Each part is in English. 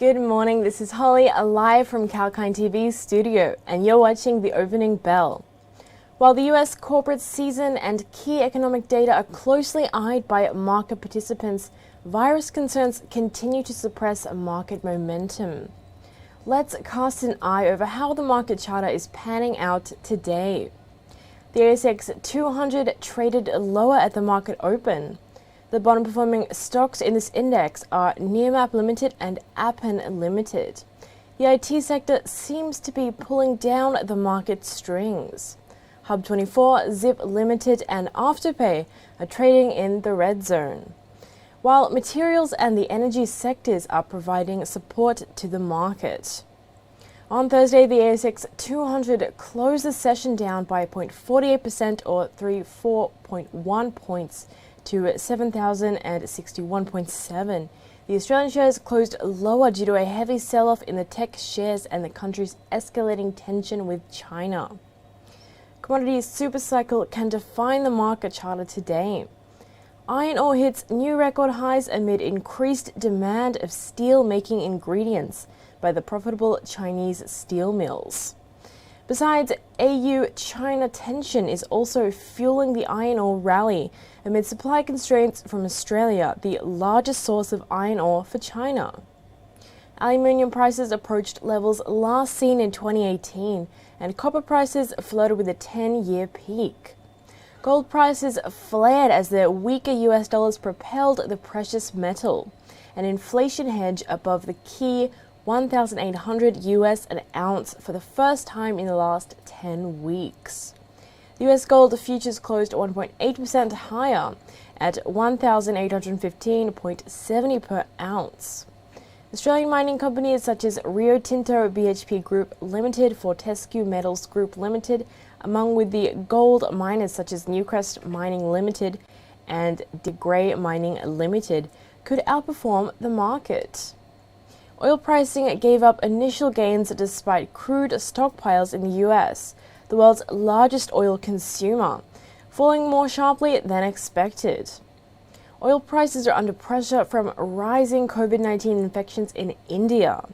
Good morning, this is Holly, live from 𝐾𝐿 TV's studio, and you're watching The Opening Bell. While the US corporate season and key economic data are closely eyed by market participants, virus concerns continue to suppress market momentum. Let's cast an eye over how the market charter is panning out today. The ASX 200 traded lower at the market open. The bottom performing stocks in this index are Nearmap Limited and Appen Limited. The IT sector seems to be pulling down the market strings. Hub24, Zip Limited and Afterpay are trading in the red zone, while materials and the energy sectors are providing support to the market. On Thursday, the ASX 200 closed the session down by 0.48% or 34.1 points to 7,061.7. The Australian shares closed lower due to a heavy sell-off in the tech shares and the country's escalating tension with China. Commodities supercycle can define the market charter today. Iron ore hits new record highs amid increased demand of steel-making ingredients by the profitable Chinese steel mills. Besides, EU-China tension is also fueling the iron ore rally amid supply constraints from Australia, the largest source of iron ore for China. Aluminium prices approached levels last seen in 2018, and copper prices flirted with a 10-year peak. Gold prices flared as the weaker US dollars propelled the precious metal, an inflation hedge above the key $1,800 an ounce for the first time in the last 10 weeks. The US gold futures closed 1.8% higher at $1,815.70 per ounce. Australian mining companies such as Rio Tinto BHP Group Limited, Fortescue Metals Group Limited, among with the gold miners such as Newcrest Mining Limited and De Grey Mining Limited, could outperform the market. Oil pricing gave up initial gains despite crude stockpiles in the US, the world's largest oil consumer, falling more sharply than expected. Oil prices are under pressure from rising COVID-19 infections in India.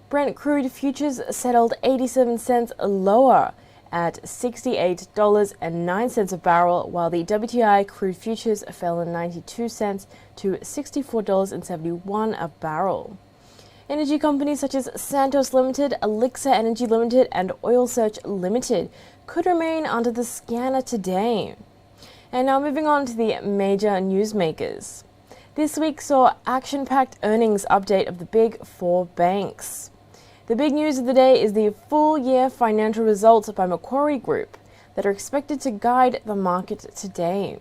Brent crude futures settled 87 cents lower at $68.09 a barrel, while the WTI crude futures fell in 92 cents to $64.71 a barrel. Energy companies such as Santos Limited, Elixir Energy Limited and Oil Search Limited could remain under the scanner today. And now moving on to the major newsmakers. This week saw action-packed earnings update of the big four banks. The big news of the day is the full-year financial results by Macquarie Group that are expected to guide the market today.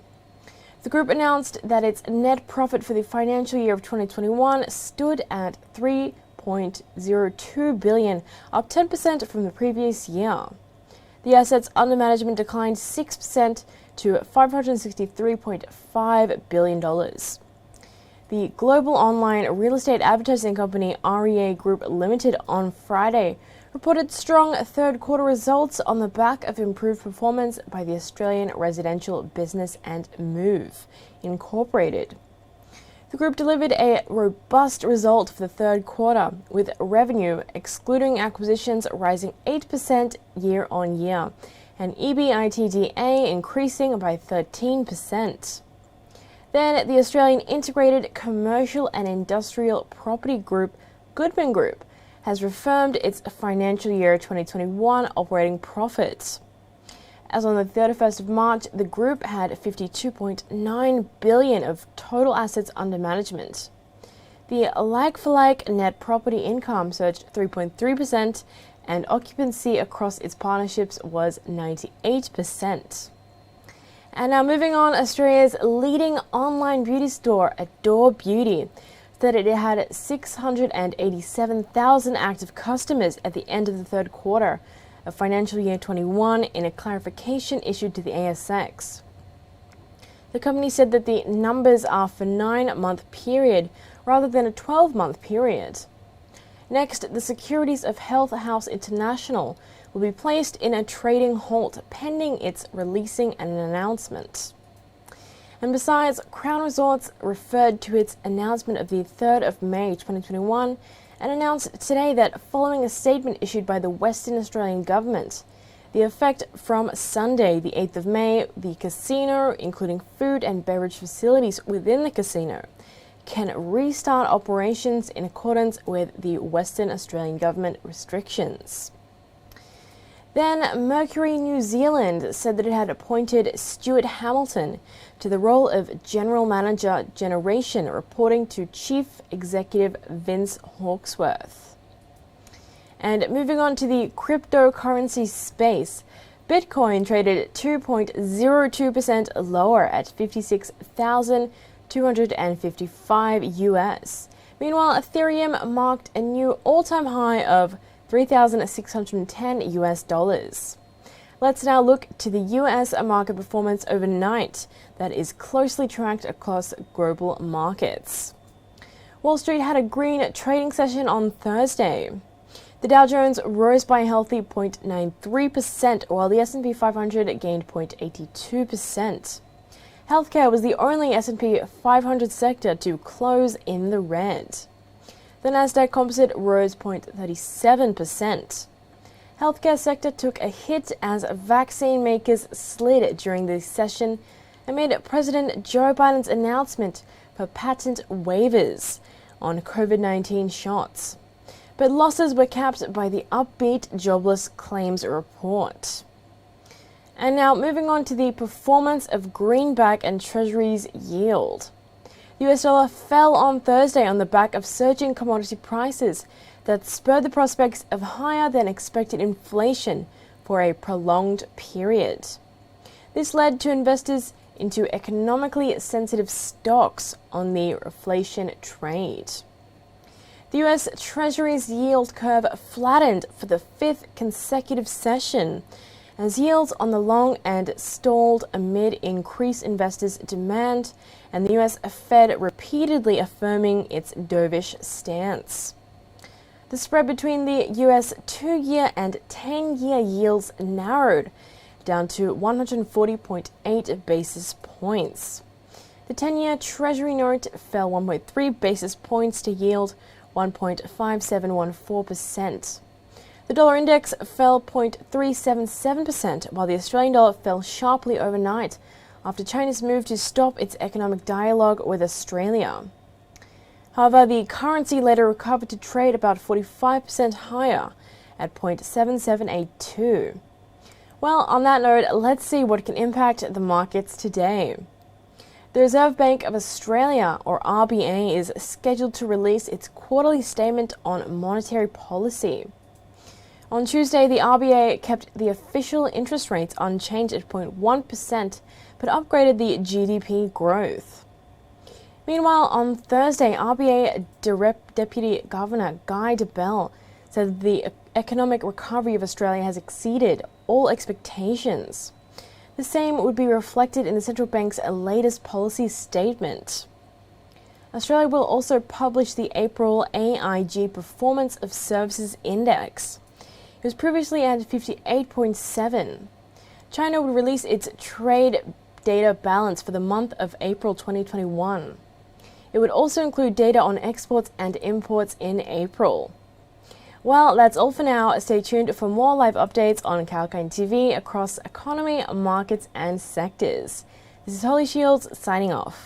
The group announced that its net profit for the financial year of 2021 stood at $3.02 billion, up 10% from the previous year. The assets under management declined 6% to $563.5 billion. The global online real estate advertising company REA Group Limited on Friday reported strong third-quarter results on the back of improved performance by the Australian Residential Business and Move Incorporated. The group delivered a robust result for the third quarter, with revenue, excluding acquisitions, rising 8% year-on-year, and EBITDA increasing by 13%. Then, the Australian Integrated Commercial and Industrial Property Group, Goodman Group, has reaffirmed its financial year 2021 operating profits. As on the 31st of March, the group had $52.9 billion of total assets under management. The like-for-like net property income surged 3.3%, and occupancy across its partnerships was 98%. And now moving on, Australia's leading online beauty store, Adore Beauty, that it had 687,000 active customers at the end of the third quarter of financial year 21 in a clarification issued to the ASX. The company said that the numbers are for a 9-month period rather than a 12-month period. Next, the securities of Health House International will be placed in a trading halt pending its releasing an announcement. And besides, Crown Resorts referred to its announcement of the 3rd of May 2021 and announced today that following a statement issued by the Western Australian government, the effect from Sunday, the 8th of May, the casino, including food and beverage facilities within the casino, can restart operations in accordance with the Western Australian government restrictions. Then, Mercury New Zealand said that it had appointed Stuart Hamilton to the role of General Manager Generation, reporting to Chief Executive Vince Hawksworth. And moving on to the cryptocurrency space, Bitcoin traded 2.02% lower at $56,255 US. Meanwhile, Ethereum marked a new all-time high of $3,610 US. Let's now look to the US market performance overnight that is closely tracked across global markets. Wall Street had a green trading session on Thursday. The Dow Jones rose by a healthy 0.93%, while the S&P 500 gained 0.82%. Healthcare was the only S&P 500 sector to close in the red. The Nasdaq Composite rose 0.37%. Healthcare sector took a hit as vaccine makers slid during the session amid President Joe Biden's announcement for patent waivers on COVID-19 shots. But losses were capped by the upbeat jobless claims report. And now moving on to the performance of greenback and Treasuries yield. The US dollar fell on Thursday on the back of surging commodity prices that spurred the prospects of higher than expected inflation for a prolonged period. This led to investors into economically sensitive stocks on the reflation trade. The US Treasury's yield curve flattened for the 5th consecutive session, as yields on the long end stalled amid increased investors' demand and the US Fed repeatedly affirming its dovish stance. The spread between the US 2-year and 10-year yields narrowed down to 140.8 basis points. The 10-year Treasury note fell 1.3 basis points to yield 1.5714%. The dollar index fell 0.377%, while the Australian dollar fell sharply overnight after China's move to stop its economic dialogue with Australia. However, the currency later recovered to trade about 45% higher at 0.7782. Well, on that note, let's see what can impact the markets today. The Reserve Bank of Australia, or RBA, is scheduled to release its quarterly statement on monetary policy. On Tuesday, the RBA kept the official interest rates unchanged at 0.1%, but upgraded the GDP growth. Meanwhile, on Thursday, RBA Deputy Governor Guy Debelle said the economic recovery of Australia has exceeded all expectations. The same would be reflected in the central bank's latest policy statement. Australia will also publish the April AIG Performance of Services Index. It was previously at 58.7. China would release its trade data balance for the month of April 2021. It would also include data on exports and imports in April. Well, that's all for now. Stay tuned for more live updates on 𝐊𝐴𝐴 TV across economy, markets, and sectors. This is Holly Shields signing off.